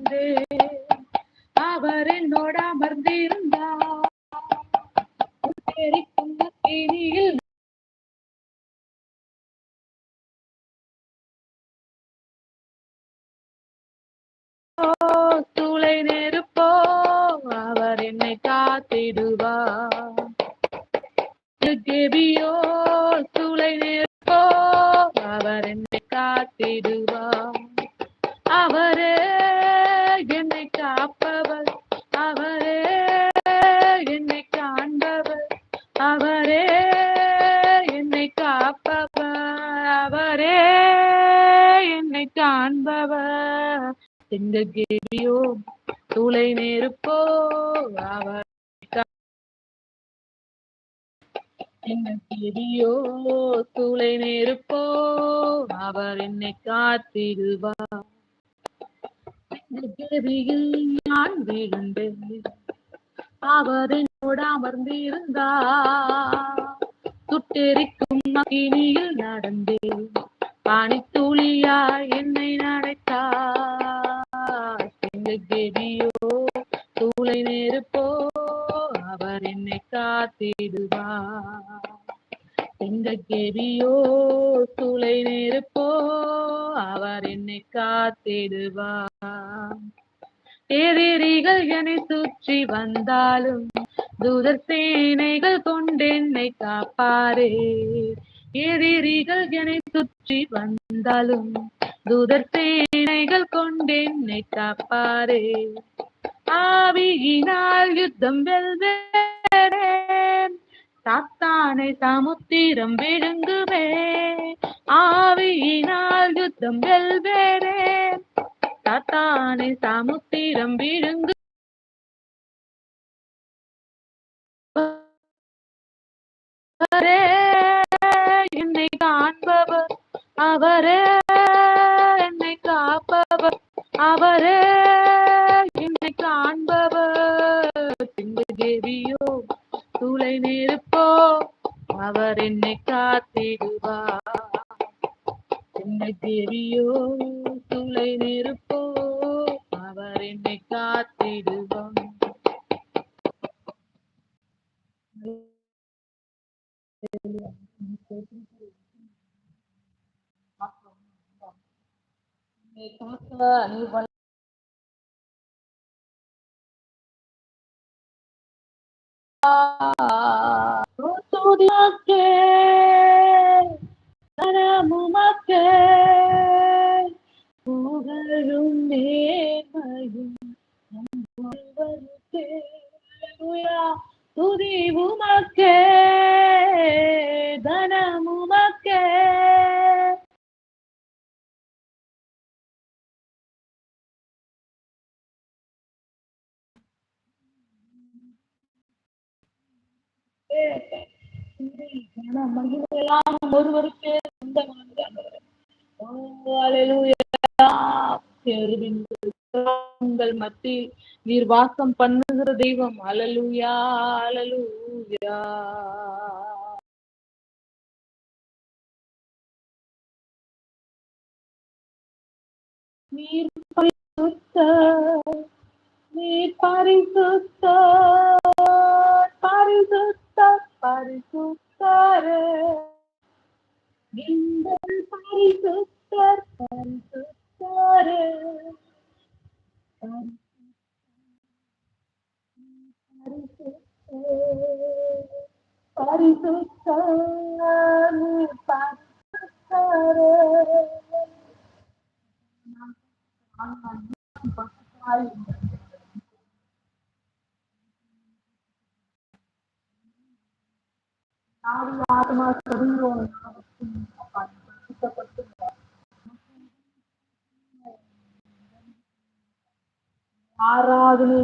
நடந்தேன். அவர் என்னோட அமர்ந்திருந்தார். எரிக்கும் அக்கினியில் சூளை நெருப்போ அவர் என்னை காத்திடுவார். கெபியோ சூளை நெருப்போ அவர் என்னை காத்திடுவார். அவரே என்னை காப்பவர், அவரே என்னை காண்பவர், அவரே என்னை காப்பவர், அவரே என்னை காண்பவர். செங்ககேபியோ சூளை நெருப்போ அவர் செங்ககேபியோ சூளை நெருப்போ அவர் என்னை காத்திடுவார். செங்ககேபியில் நான் விழுந்தேன், அவர் என்னோடு அமர்ந்திருந்தார். சுட்டெரிக்கும் அக்கினியில் நடந்தேன், பனித்துளியாய் என்னை நனைத்தார். செங்ககேபியோ சூளை நெருப்போ அவர் என்னை காத்திடுவார். செங்ககேபியோ சூளை நெருப்போ அவர் என்னை காத்திடுவார். எதிரிகள் என்னை சுற்றி வந்தாலும் தூதர் சேனைகள் கொண்டென்னை காப்பாரே. எதிரிகள் என்னை சுற்றி வந்தாலும் தூதர் சேனைகள் கொண்டென்னை காப்பாரே. ஆவியினால் யுத்தம் வெல்வேன், சாத்தானை சமுத்திரம் விழுங்குவே. ஆவியினால் யுத்தம் வெல்வேன், சாத்தானை சமுத்திரம் விழுங்கு. அவரே என்னை காண்பவர், அவரே என்னை காப்பவர், அவரே என்னை காண்பவர். செங்ககேபியோ சூளை நெருப்போ அவர் என்னை காத்திடுவார். செங்ககேபியோ சூளை நெருப்போ அவர் என்னை காத்திடுவார். புகழும் நேர்மையும் துதி உமக்கே, தனம் உமக்கே. மகிமையெல்லாம் ஒருவருக்கே சொந்தமானது. உங்கள் மத்தியில் நீர் வாசம் பண்ணுகிற தெய்வம். அல்லேலூயா, அல்லேலூயா. நீர் பரிசுத்தர், நீர் பரிசுத்தர், பரிசுத்தர், பரிசுத்தரே. எங்கள் பரிசுத்தர், பரிசுத்தரே. ஆராதனை